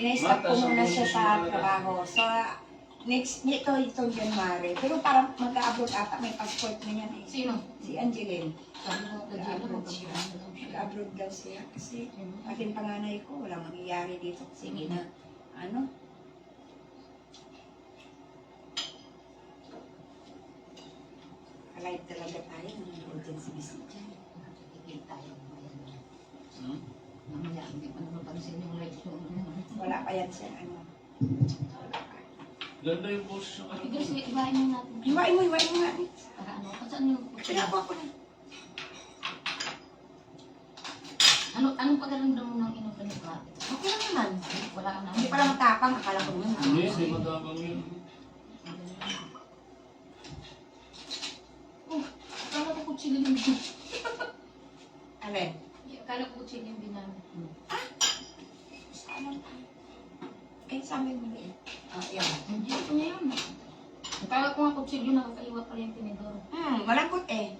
ina-stop ko muna siya sa trabaho. So, next, itong January. Pero parang mag-abroad ata, may passport na yan eh. Sino? Si Angeline. Sabi ko, Mag-abroad siya. Mag-abroad daw siya. Kasi, aking panganay ko, walang mangyayari dito. Kasi alive talaga tayo ng emergency visit dyan. Nakikita tayo. Mamaya, hindi pa napapansin yung live show. Wala pa yan siya, Ganda yung post yung ano. Sige, ibahin mo natin. Iwain mo nga. Para ano? Saan yung... Pinakuha ko na. Anong pagkaramdam mo ng inom ka ni Pat? Okay lang naman. Wala ka na. Hindi pala matapang, akala ko yun. Hindi matapang yun. Akala ko kutsilyo yung binamit. Alin? Akala ko kutsilyo yung binamit. Saan? Sa amin mo eh. Yan. Hindi, ito na yun. Akala ko nga kutsilyo nakakaiwa pala yung tinidor. Malambot eh.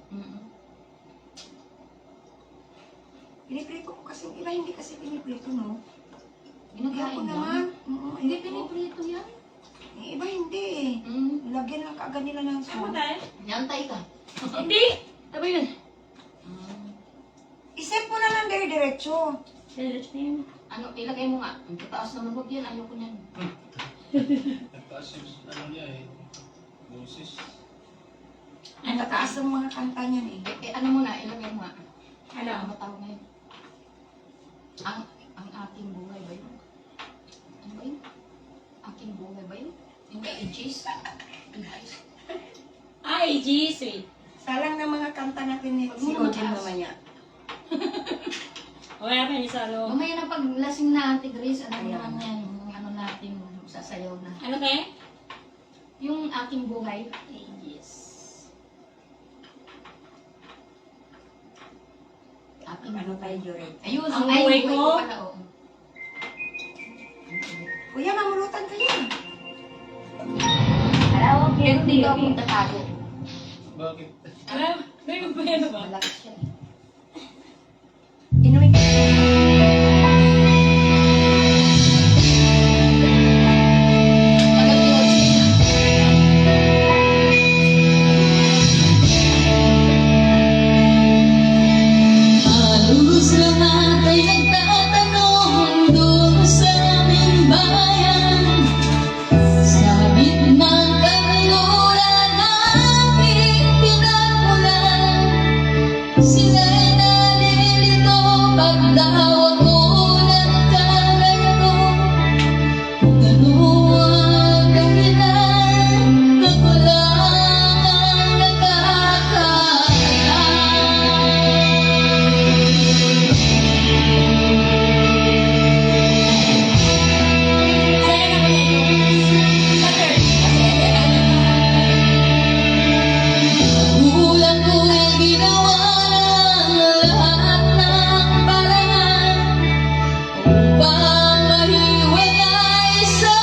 Piniprito ko kasi, iba hindi kasi piniprito, no? Ginagain Ako lang? naman. Hindi piniprito yan. Yung iba hindi eh. Lagyan lang kaagad nila ng sauce. Nyantay ka. Hindi! Taba yun. Isip mo na lang dire-diretso. Diretso na yun. Ano, ilagay mo nga. Ang tataas naman huwag yan. Ayoko niyan. Nagtaas yung ano niya eh. Boses. Ang tataas ng mga kanta niyan eh. Ano mo na, ilagay mo nga. Ano? Ano tawag na yun? Ang aking buhay ba yun? Ano ba yun? Aking buhay ba yun? Yung cheese? Ay, G, sweet. Salang ng mga kanta natin ni si Odin mamaya. Wala pa yung salo. Mamaya na pag lasing na Ate Grace, ano naman yan? Yung ano natin, sasayaw na. Ano kaya? Yung aking buhay. Yes. Aking Ano buhay. tayo, Joret? Ayun, Ang ay, buhay buhay ko? ko pala, oo. Kuya, mamulutan kayo. Pero dito ako tatago. Bakit? Alam, may ano ba? Malakas yan eh. Inumin ka. Halos lahat ay nagtatanong doon sa aming bayan. Sa gitnang kanluran namin pinagmulan, sila'y nalilito pag daw ako nagkaganito. Kung ano ang dahilan, ako lang ang nakakaalam. Magulang ko'y ginawa ng lahat ng paraan upang mahiwalay sa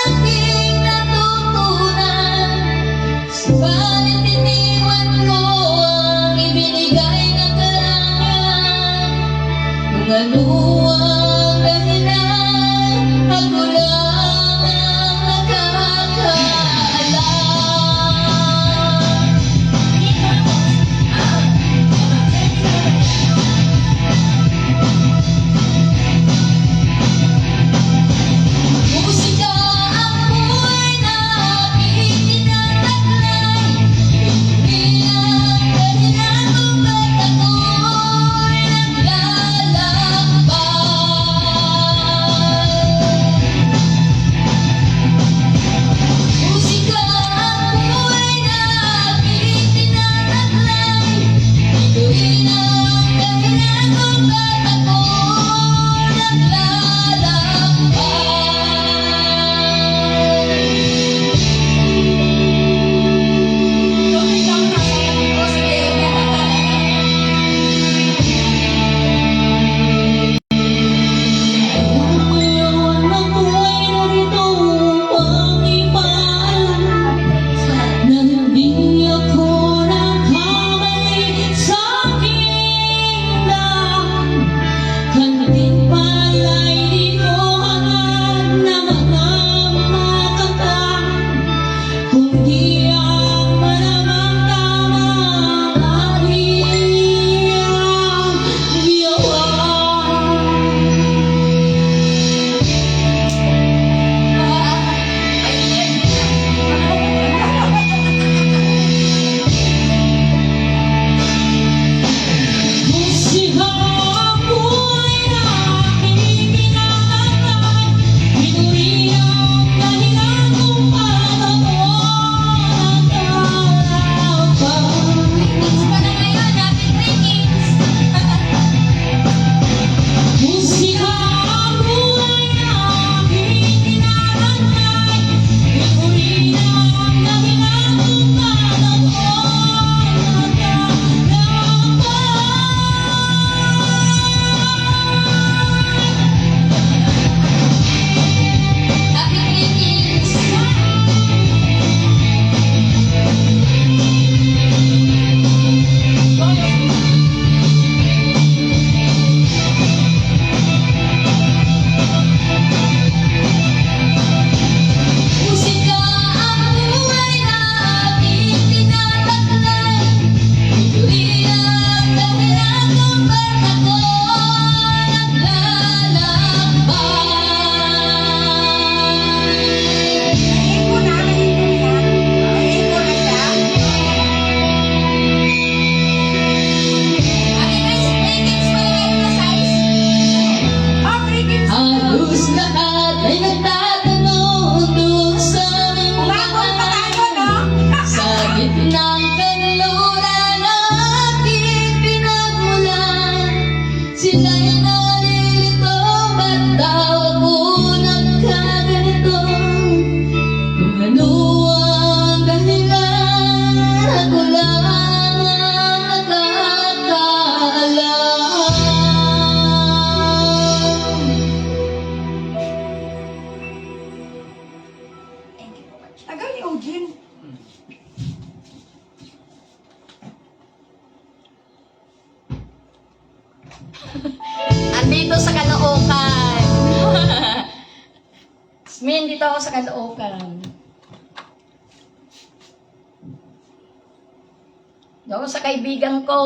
aking natutunan. Subalit iniwan ko ang ibinigay na karangalan. Kung ano ang dahilan, ako lang ang nakakaalam. Musika ang buhay na aking tinataglay. Ito'y ang dahilan kung ba't ako'y naglalakbay. Musika ang buhay na aking tinataglay. Ito'y ang dahilan kung ba't ako'y naglalakbay. Ngayon ako'y narito upang ipaalam na hindi ako nagkamali sa aking Andito sa Caloocan. Smin, dito ako sa Caloocan. Doon sa kaibigan ko.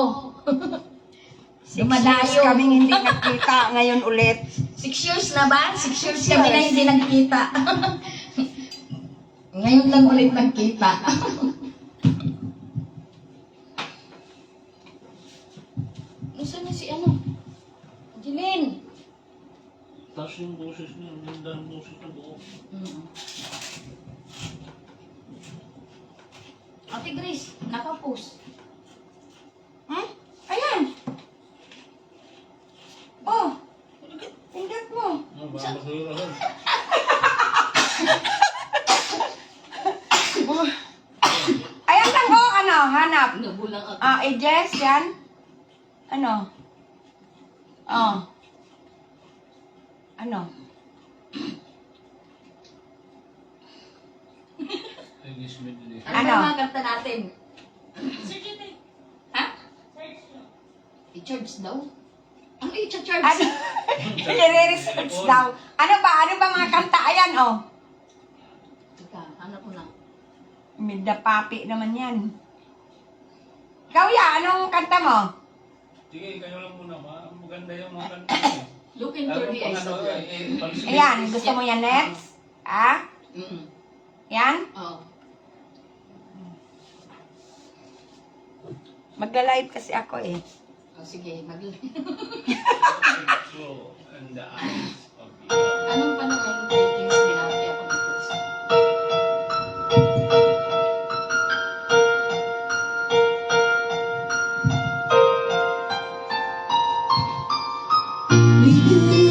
6 years kaming hindi nakita, ngayon ulit. 6 years na ba? 6 years kami na hindi nagkita. Ngayon lang ulit nagkita. Nasaan na si ano? Angeline. Tapos yung boses niya, yung ganda ng boses ng buo. Ate Grace, nakapost. Hmm? Ayan. Oh. Pindot mo. Oh, baka masurahan. Ayan lang oh, ano, hanap. Nagulang ako. Ages, yan. Ano? Oh. Ano? Ay, guess me din eh. Ano Ano? ba mga kanta natin? Ha? I-charge daw? Ano i-charge? Ano? I-research daw. Ano ba? Ano ba mga kanta? Ayan, oh. Teka, hanap ko na. Midda papi naman yan. Ikaw ya, anong kanta mo? Sige, kayo lang muna. Maganda yung mga kanta niya. Look into the eyes of God. Ayan, gusto mo yan next? Ah? Yan? Oh. Magla-live kasi ako eh. Oh, sige, So, and the eyes of the Anong panahon ng Vikings binati ako ng Kristo?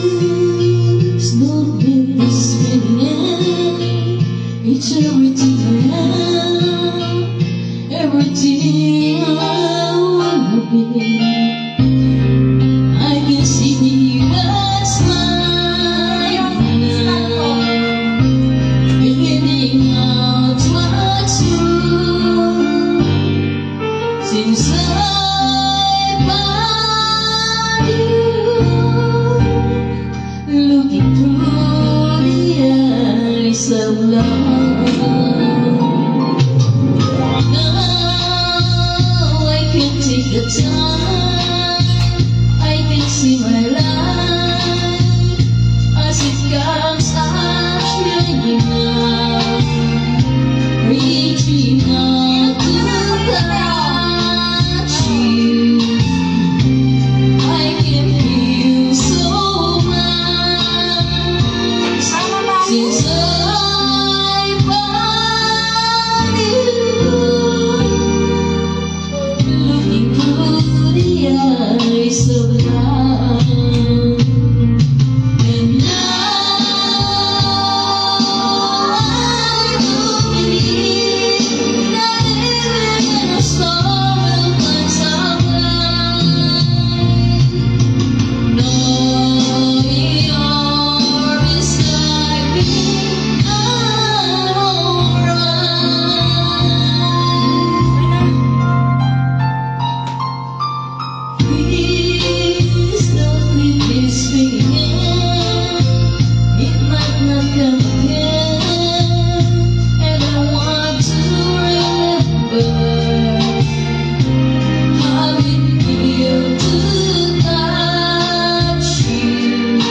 Please don't leave this minute. It's everything I am, everything I wanna be. I can see that smile, beginning out what's true. Since I found you, looking through the eyes of love. Now I can take the time, I can see my life as it comes shining out, reaching out to touch you. I can feel so much since I found you. Looking through the eyes of love, and now I believe that even a storm will find some light. Knowing you're beside me, I'm alright. Please don't leave this feeling. It might not come again, and I want to remember how it feels to touch you.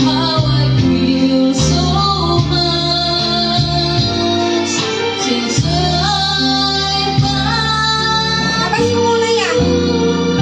How I feel so much since I Labas mo muna yan. found you.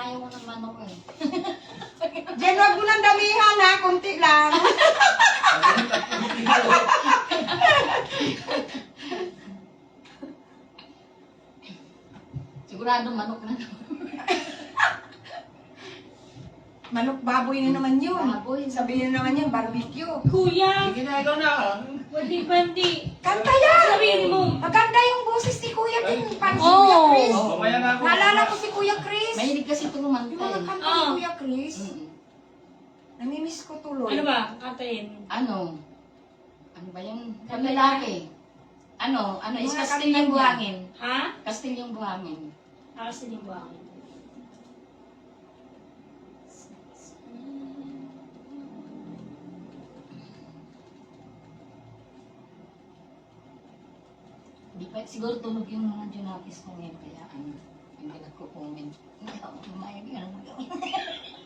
ayaw ko ng manok eh. Jen, wag mo nang damihan ha, kunti lang. Sigurado manok na. Manok baboy na naman yun. Baboy. Sabihin na naman yun, barbecue. Kuya, Sige na, ikaw na. pwede. Kanta yan! Sabihin mo. Maganda yung boses ni Kuya din. Parang si Oo. Kuya Chris. Mamaya na ako. Naalala ko si Kuya Chris. Mahilig kasi ito kumanta Yung mga eh. kanta ni Oo. Kuya Chris. Mm. Namimiss ko tuloy. Ano ba? Kantayin. Ano? Ano ba yung Kanta lalaki? Ano? Is Mga Kastil yung kanta buhangin. Ha? Kastil yung buhangin. Akas din yung buhangin. Di pa, siguro tulog yung mga junakis ko ngayon, kaya hindi nagko-comment. Hindi ako kumain, hindi ano gawin.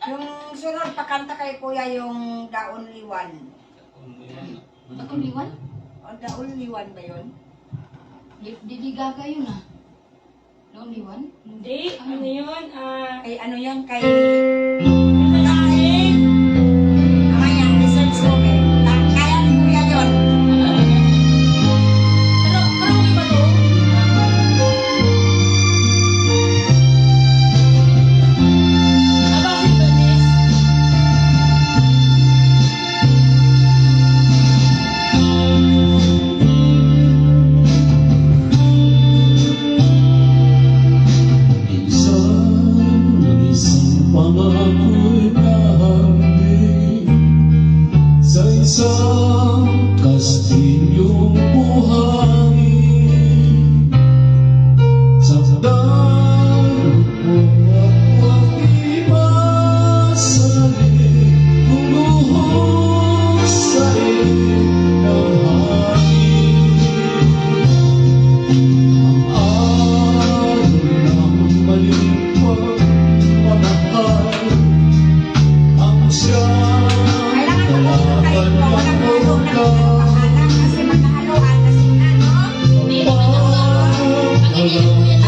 Yung sunod pakanta kay Kuya yung Daon Liwan. Ako liwan? O, Daon Liwan ba yun? Di gaga yun ah. Noong liwan? Hindi. Ano yun? Kay ano yan? Kay... Kantayin. Mamaya, research ko. Kaya ni Kuya yun. Pero, karaoke ba to? Bakit ba, Nes? Isang pangako'y nahambing sa isang kastilyong buhangin. Sakdang at ipasalit, luluhos sa ng hangin. Ang alon ng malipag manahal, ang siyang Kailangan kalaban mag-isip kayo kung walang halo ng na pangalan kasi magkahaloan kasi na, no? Hindi naman ako. Ang iniin ko yan.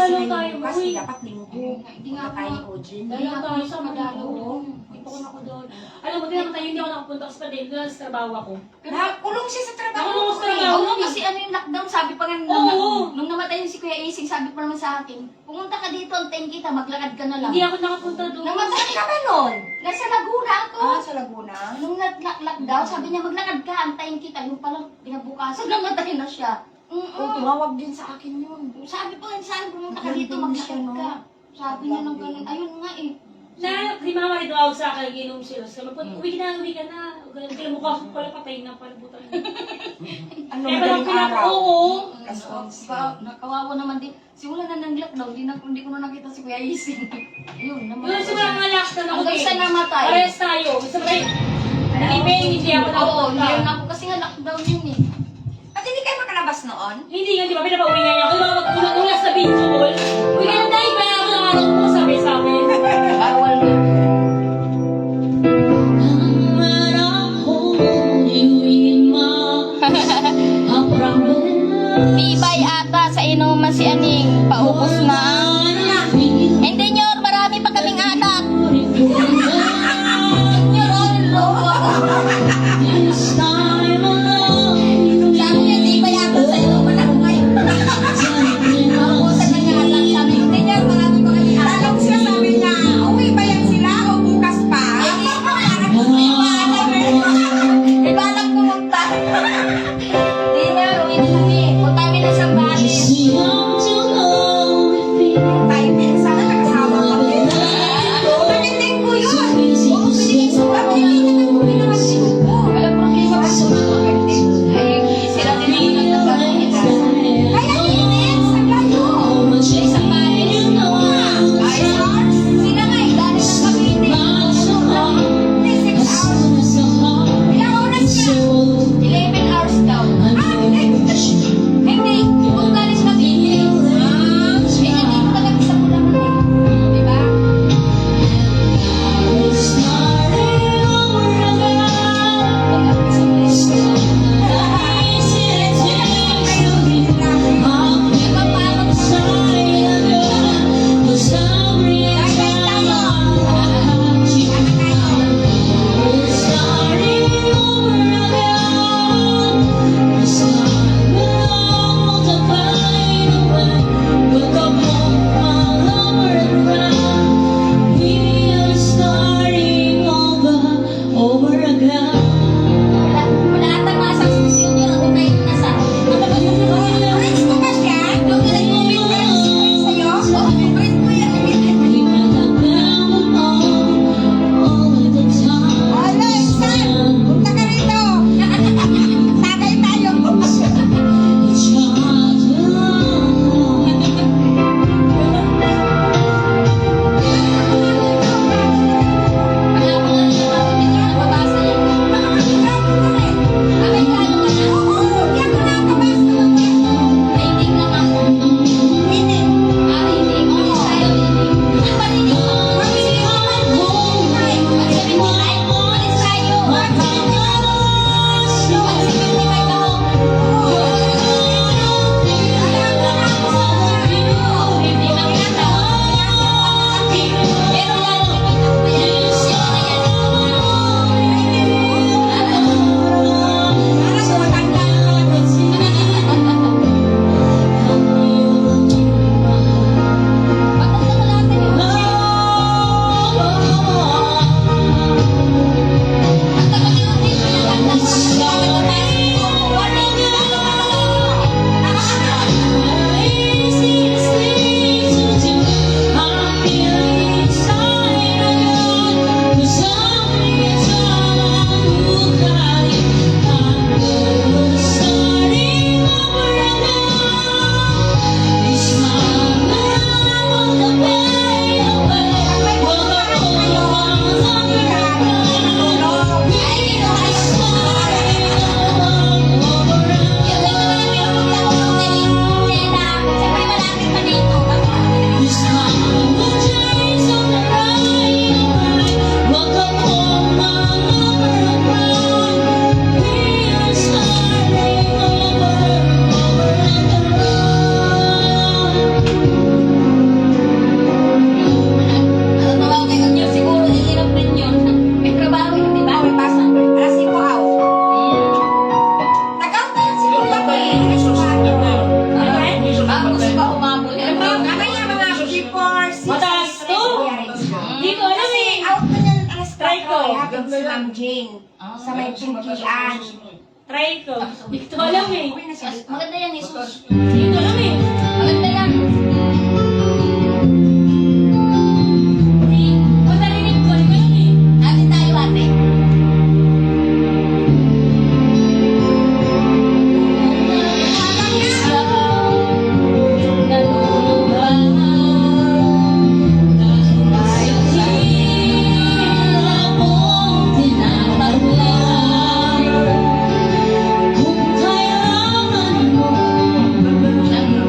Dalaw ngayon tayo, bukas, uy. dapat linggo. Hindi nga Punta tayo ni ako. Ojin. Dalaw tayo sa Madalo. Manalo. Ito ko na ako doon. Alam mo, tinatay tayo, hindi ako nakapunta kasi pa din doon sa trabaho ako. Nakulong siya sa trabaho. Nakulong sa ko eh. trabaho. Oo, kasi ano yung lockdown, sabi pa nga Oo. nung namatay yung si Kuya Ising, sabi pa naman sa akin, pumunta ka dito, antayin kita, maglakad ka na lang. Hindi ako nakapunta doon. Namatay ka ba nun? Nasa Laguna ako. Ah, sa Laguna. Nung lockdown, sabi niya, maglakad ka, antayin kita. Yung palang pinabukasan, namatay na siya. Oh, tumawag din sa akin yun. Sabi pa nga sa akin, pumunta ka Nandun dito, siya, maglakad no? ka. Sabi niya ng ganun. Ayun nga eh. Na, si mama rin tawag sa akin, ginom sila. Sabi ko, uwi ka na. Kaya mukha ko pala patay na pala buta. Ano, Eh, madaling parang araw. oo. Alas 11. Nakawawa naman din. Simula na ng lockdown, hindi ko na nakita si Kuya Ising. Yun, Yun, naman. siguro nga last na ako Hanggang sa namatay. Pares tayo. Gusto mo tayo. Nag-ibig, hindi ako Oo, nakapunta. hindi na ako kasi nga lockdown yun eh. At hindi kayo makalabas noon? Hindi nga, di ba? Pinapauwi nga niya. Kaya magkulang sa video call. Uwi ka na tayo, kaya ako ng araw mo, sabi sa amin. Bawal na. Tibay ata sa inuman si Aning. Paubos na. Hindi nyo, marami pa kaming anak. Sabi niya, tibay ata sa inuman ako ngayon. Paubusan na nga lang. Sabi ko, hindi nyo, marami pa kaming anak. si Ma'am Jane. Ah, Sa may Pinkian. Try ko. Hindi ko alam eh. Okay na siya. Maganda yan, Jesus. Hindi ko alam eh. Maganda yan. Hindi ko narinig ko. Hindi ko alam eh. Natin tayo, ate. Kung kailangan mo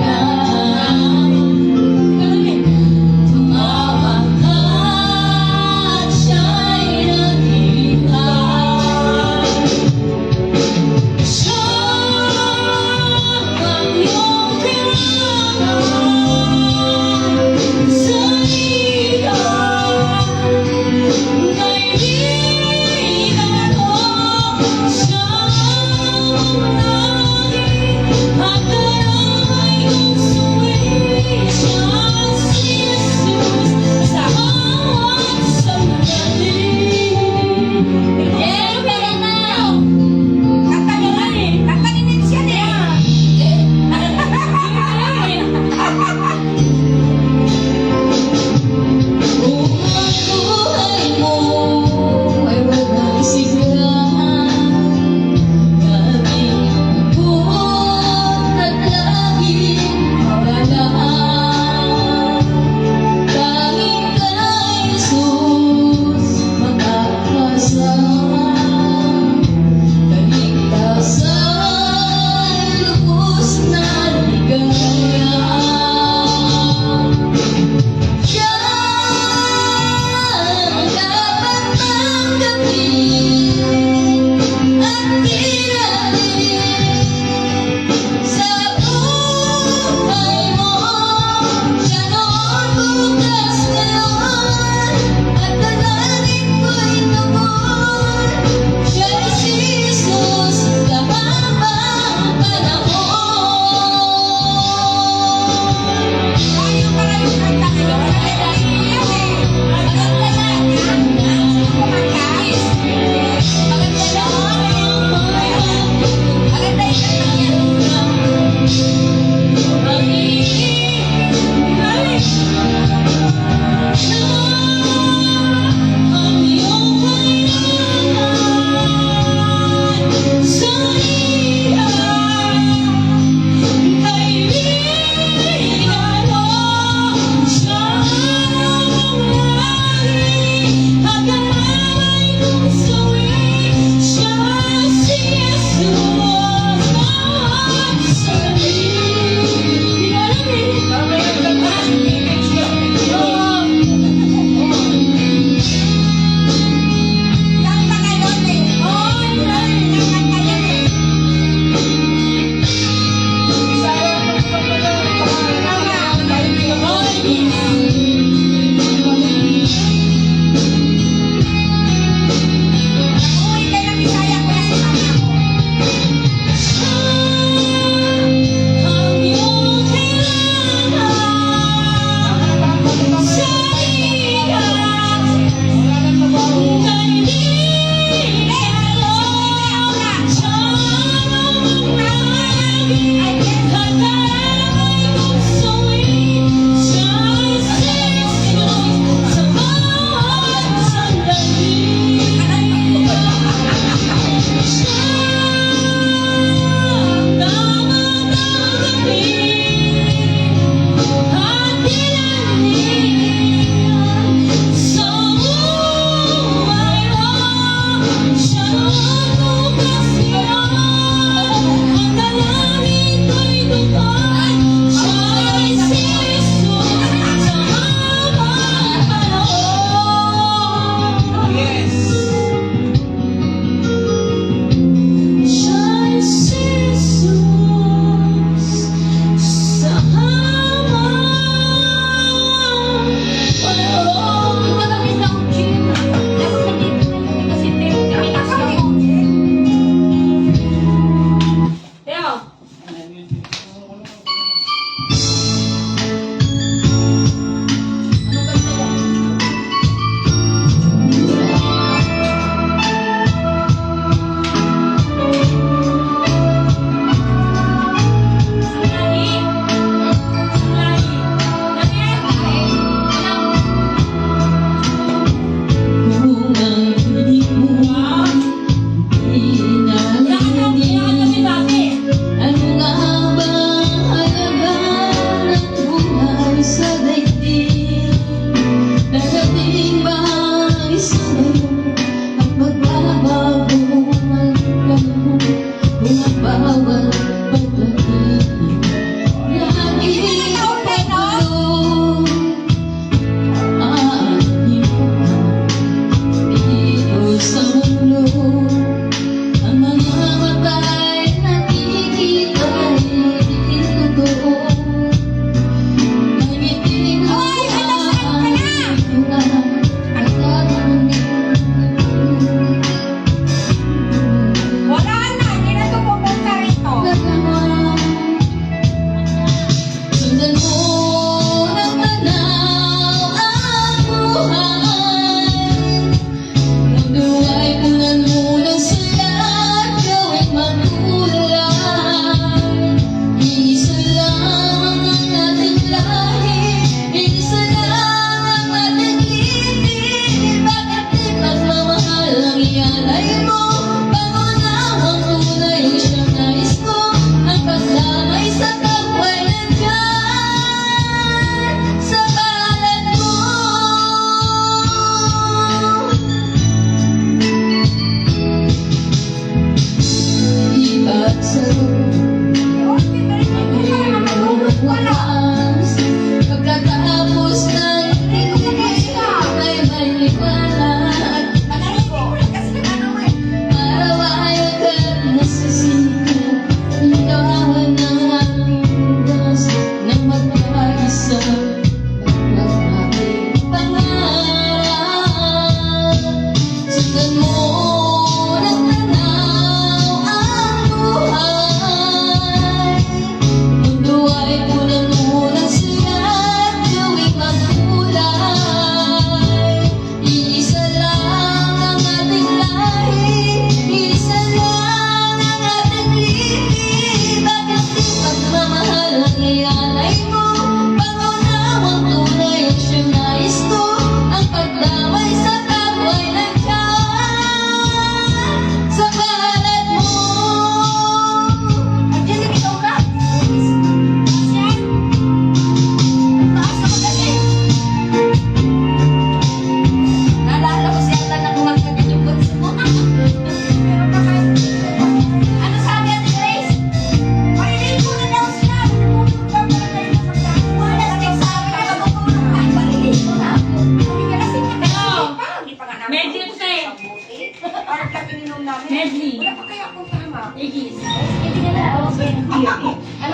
Medley. Wala pa kaya akong tama. Igis. Hindi ka na. Ano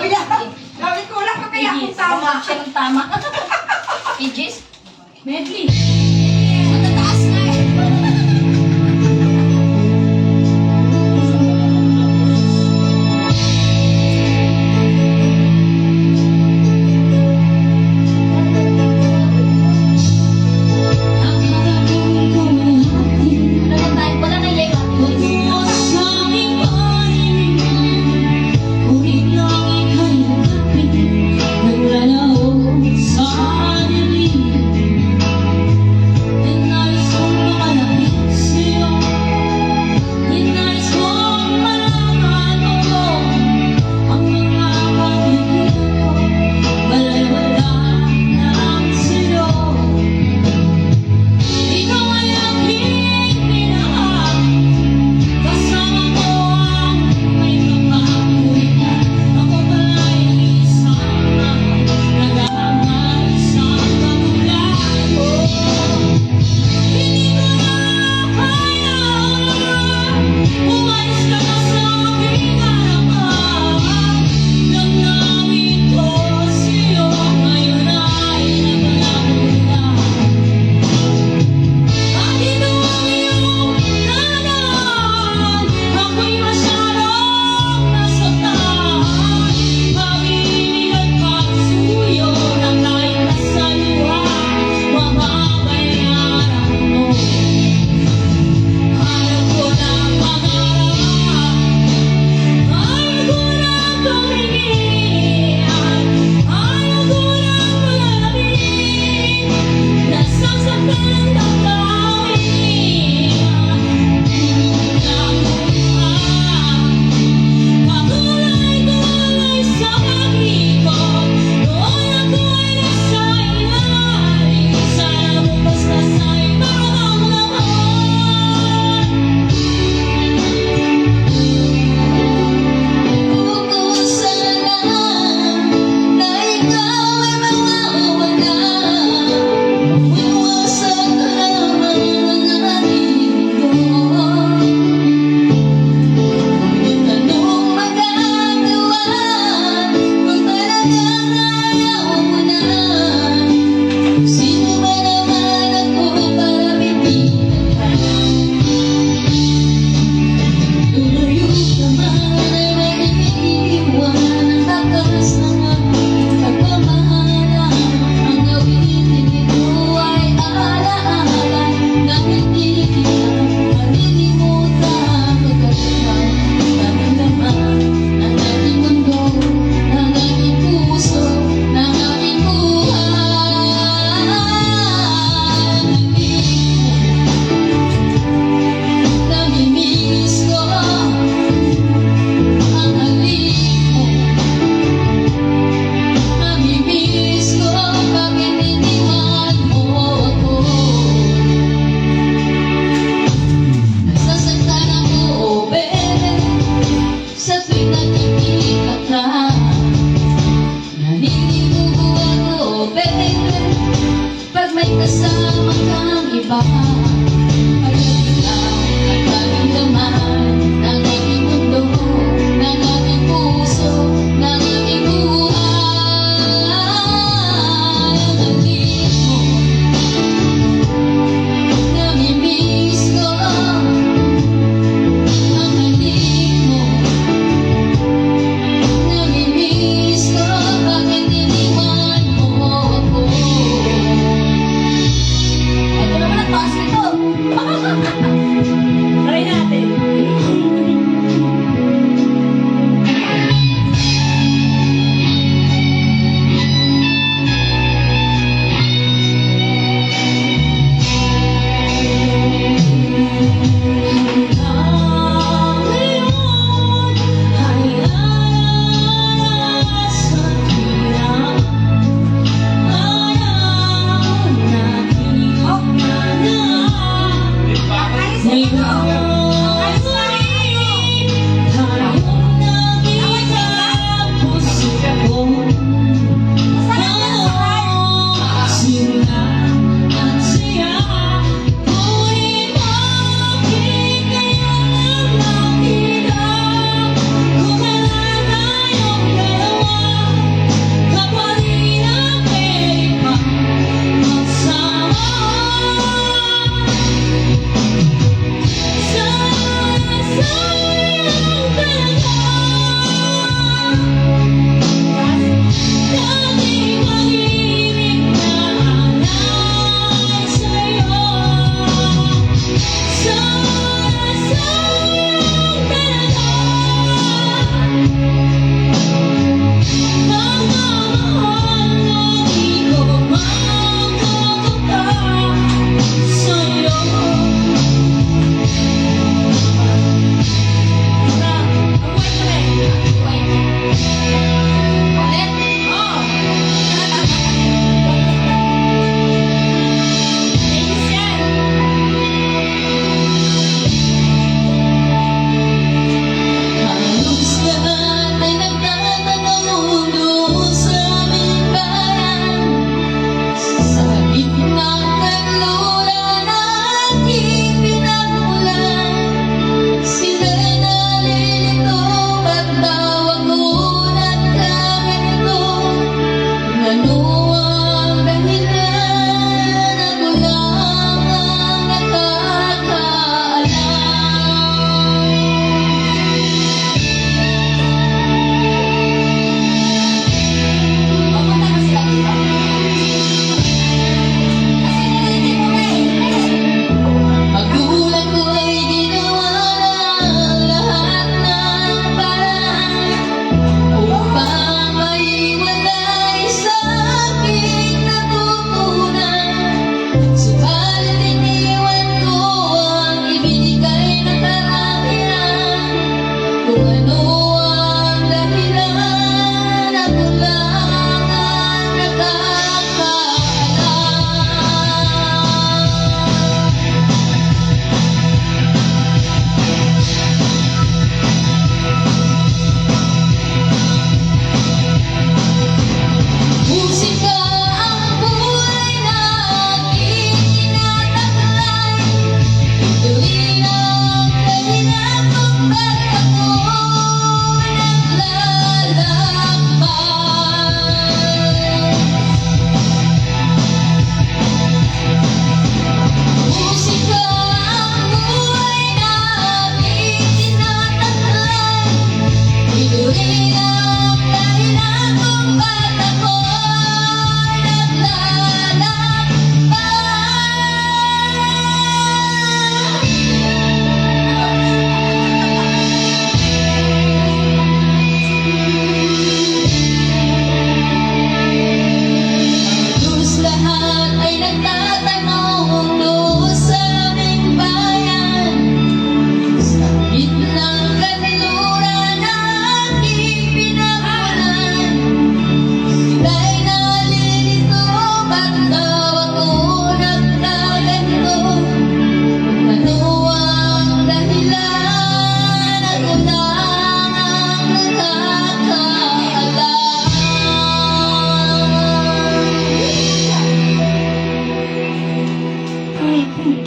Wala. Sabi ko, wala pa kaya akong tama. Siya ng tama. Aegis? Medley. Matataas na eh. Wala na yung ikaw ay aking minahal. Kasama ko ang may kapahatulan. Ako bala'y isang naghahangal sa kagulan ko. Hindi ko na kaya umalis ka na sa aking harapan. Damdamin ko sa'yo ngayon ay naglamulan. Bakit ang iyong nadaan? Ako'y masyadong nasaktan. Pag-ibig at pagsuyo ng kahit kasaluhan, mababayaran mo. Ayaw ko na pangarapan, ayaw ko na tumingin, ayaw ko na malamig. Nasasaktan ang damdamin, pagulay-gulay sa pag-ibig. Noon ako'y nasa ilalim, sana bukas na sa ibang laman. Pupusalan na ikaw ay mawawala. Iwasan lamang ang ating ko. Anong magagawa kung talagang ayaw mo na? Sino ba naman ako para bibigyan ka? Tuluyo ka man ay naiiwan ang takas ng aking pagmamahalan. Ang gawin ito ay alaala na hindi kita malilimutan. Pagkatapos ng laman ng aking mundo, ng aking puso, ng aking buhay. Namimiss ko ang halik mo. Namimiss ko bakit iniwan mo ako. Nasasaktan ako, oh baby, sa tuwing nakikita ka. Naninilugo ako, oh baby, pag may kasama kang iba. Ayaw lang nagparamdaman ng aking mundo, ng aking puso, ng aking buhay. Ang halik mo, namimiss ko. Ang halik mo, namimiss ko. Bakit iniwan mo ako? Ito naman ang taas nito. Try natin. Ngayon ay alas sa hirap. Ayaw natin na.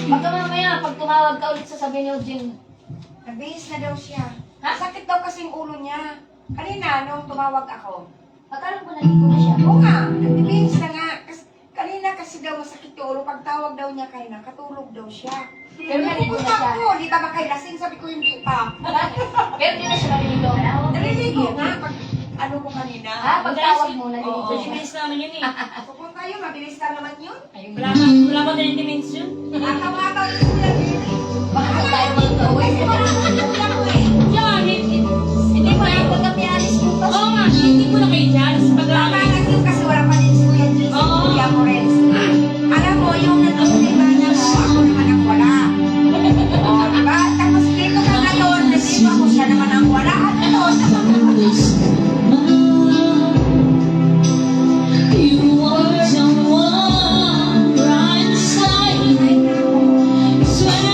Baka mamaya, pag tumawag ka ulit, sasabihin ni Eugene, Nabihis na daw siya. Ha? Sakit daw kasing ulo niya. Kanina, nung tumawag ako. akala ko nandito na siya. Oo nga, nagbibihis na nga. Kanina kasi daw masakit yung ulo. Pag tawag daw niya kay nakatulog daw siya. Pero naligo na Pupunta siya. ako, di ba ba kay lasing? Sabi ko hindi pa. Pero di na siya naliligo. Naliligo nga. Pag ano ko kanina. Ha? Pag tawag mo, naliligo Oo. siya. Bilis naman yun eh. Pupunta yun, mabilis lang naman yun. Ayun. Wala pa 30 minutes yun. Ataw-ataw yung sila din. Baka na tayo mga kauwi. Yan, Hindi mo na pag kami alis dito. oo nga, hindi ko na kayo dyan. Sa pag-aamay. Pamangat yung kasi wala pa din si Kuya Jis, si Oo. Kuya Morens. Alam mo, yung nagpapalibanan mo, ako naman ang wala. O, diba? Tapos dito ka ngayon, nandito ako, siya naman ang wala. Ano You want someone right beside me. Swear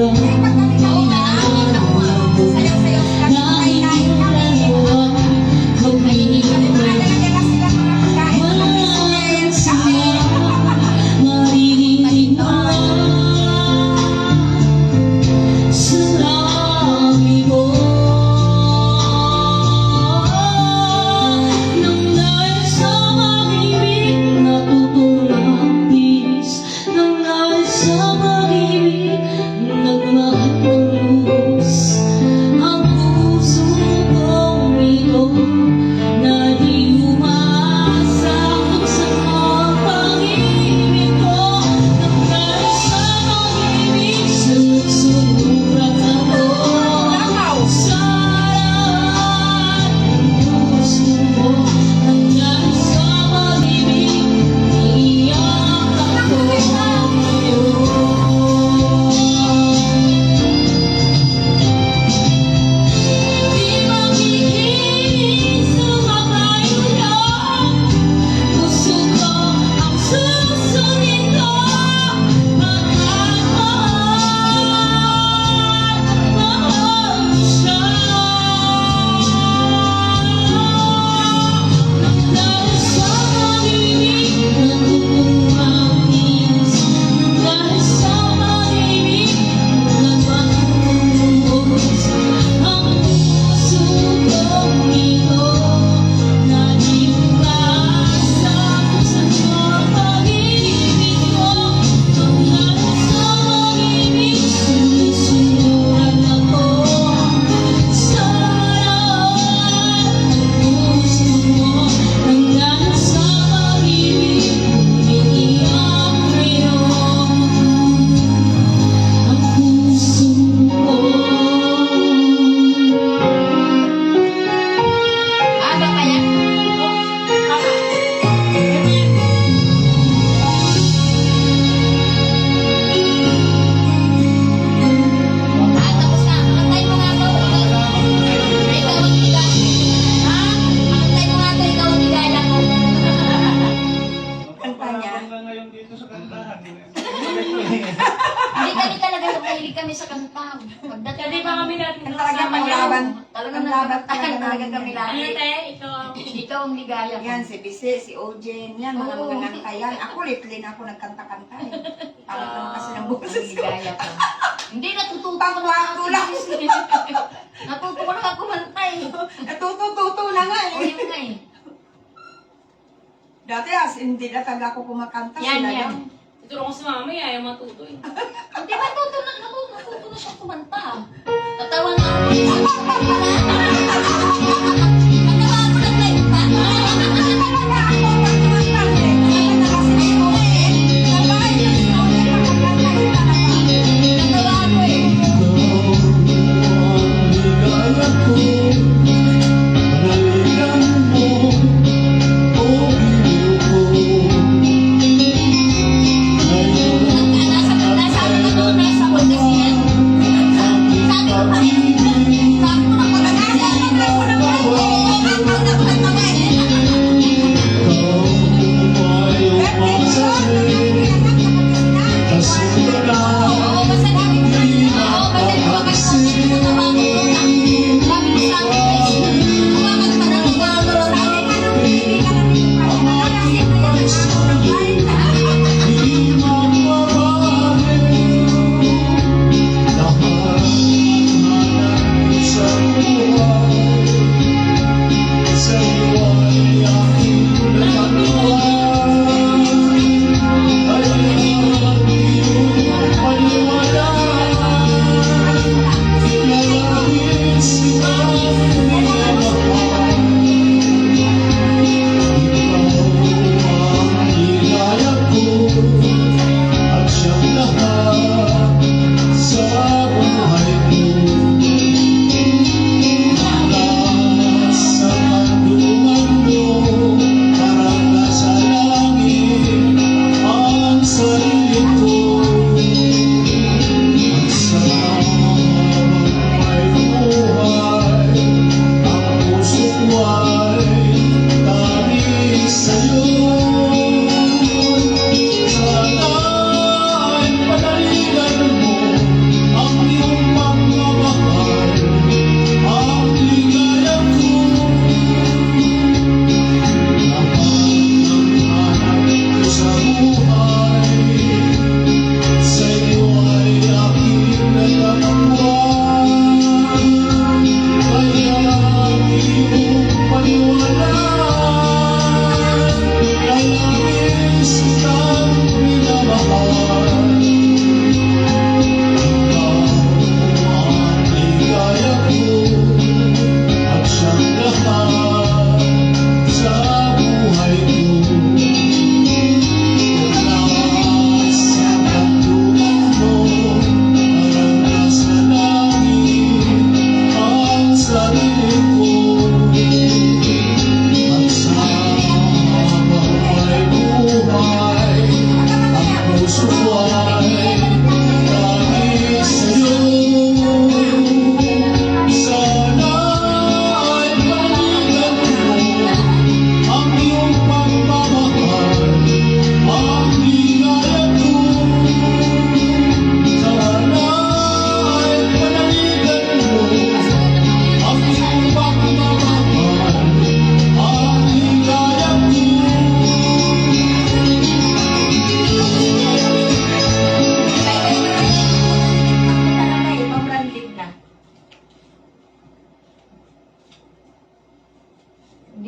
Eh, pag kami kain sayaw-sayaw sila sa kain kami. May mga dala-dala sila mga pagkain. May sweet, Maririnig mo sa labi mo nang dahil sa pag-ibig natutulapis, nang dahil sa pag-ibig nagmahal ng lubos ang puso kong ito na di umasa kung saan pag-ibig ko. Nang dahil sa pag-ibig sumusurat ako sa lahat ng puso mo. Nang dahil sa pag-ibig iiyak ako ngayon. Di makikinig sumakayo lang, puso ko ang susundin ko. Mahal mo siya. Nang dahil sa pag-ibig natutulapis, nang dahil sa pag-ibig nagmahal-lubos ang puso kong ito na di umasa kung saan pag-ibig ko. Nang dahil sa pag-ibig sumusulat ako sa lahat ng puso mo. Nang dahil sa pag-ibig umiiyak ngayon ang puso ko. Aba pa yan? Tapos na. Antay mo nga daw. Ikaw ang ligaya. Ha? Antay mo nga daw. Ikaw ang ligaya ko. Kanta niya. Hanggang ngayon dito sa kantahan. Hindi kami talaga mahilig kami sa kanta. Pagdating Kasi pa kami natin Ang talaga panglaban. Talagang Panglaban nagtatakal talaga kami Ano lagi. te? Ikaw ang... Ikaw ang ligaya ko. Yan, si Bise, si Ojen, yan, mga Oo. magaganta yan. Ako, lately na ako nagkanta-kanta eh. Parang naman kasi ng Ang boses ko. ligaya ko. Hindi, natututo Pangwago lang. Natuto ko na kumanta eh. Natutututo na nga O eh. yun nga eh. Dati as hindi na talaga ako kumakanta. Yan, sila yan. lang. Tutulong ko si mama, ayaw matuto eh. Hindi ba natuto na siya kumanta? Tatawa nga ako. Natawa ako ng live pa. Natawa ako eh. Nasa ano, nasa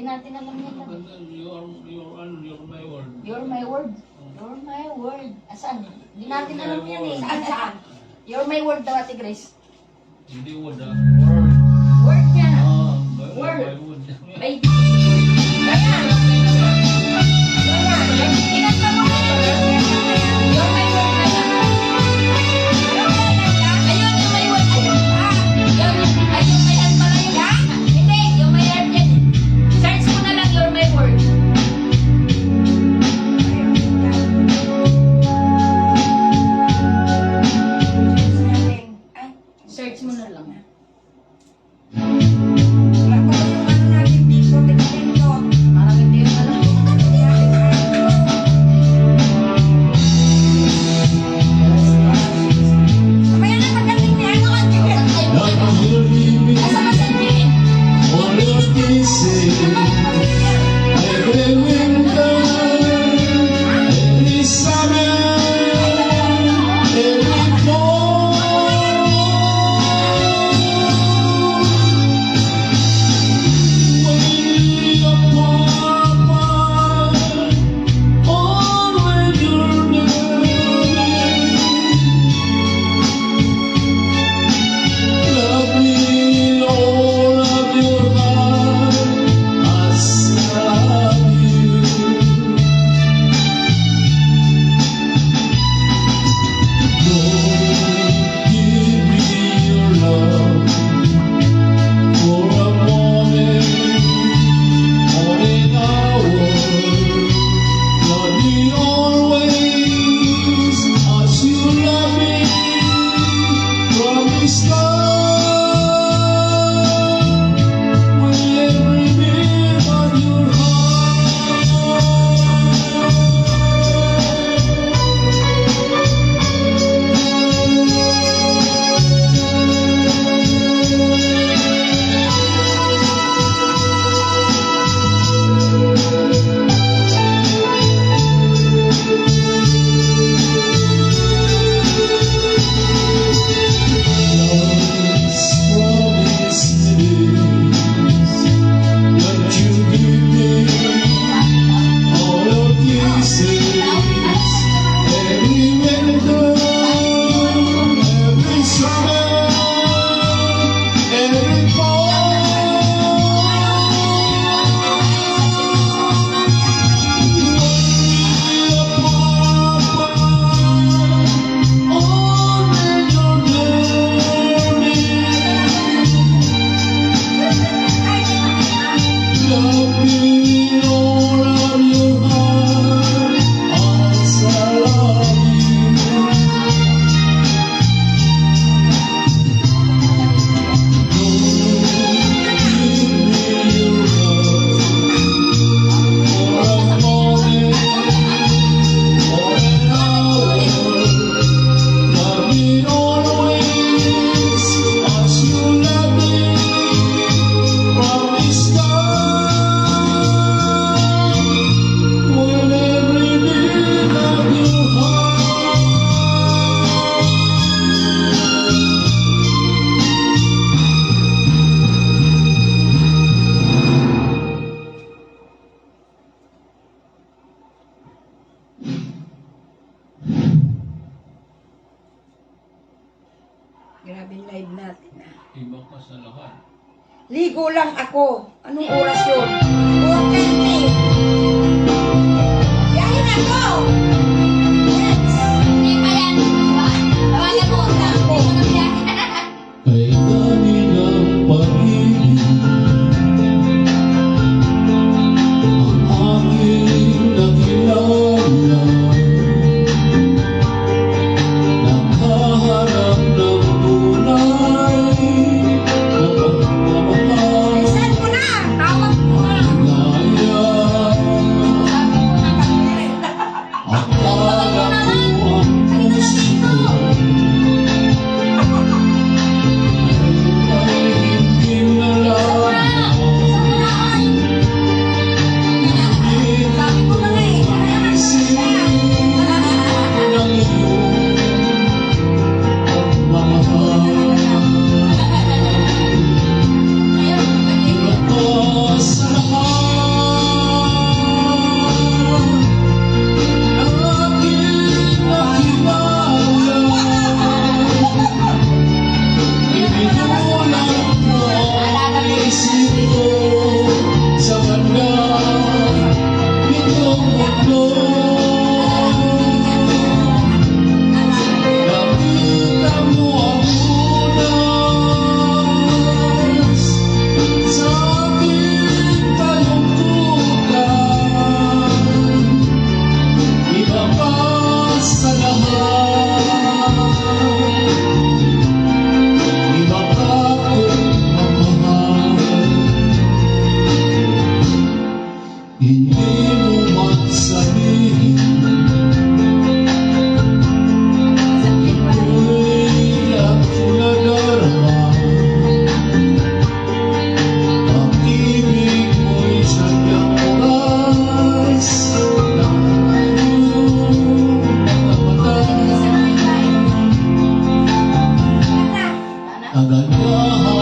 natin alam yan. You're my word. You're my word. You're my word. Asan? Hindi natin alam yan eh. Saan? You're my word daw, Ate Grace. Hindi word ah. Word. Word niya. Word. Baby. Ayan. Kinanta mo. You're my word na lang. Ayun, yung may word. Ayun. Ayun, may hand pala yun. Hindi, yung may hand yan. Search mo na lang, you're my word. Ay, Search mo na lang. wala pa yung ano natin dito, tignan ko. Parang hindi yun alam. Mamaya na magaling ni ano ang tignan. Asa ba sa Jane? Grabe live natin ah. Iba ka sa lahat. Ligo lang ako. Anong oras yun? 4:30. Biyahe na ako! Yes! Hindi pa yan. Tawagan mo. Hindi mo na biyahe. Ay dami ng pag-ibig ang aking nakilala. Nakaharap ng tunay na pagmamahal. Saan ko na? Tawag ko na. Gaya Sabi mo na kami. ang Ang ganda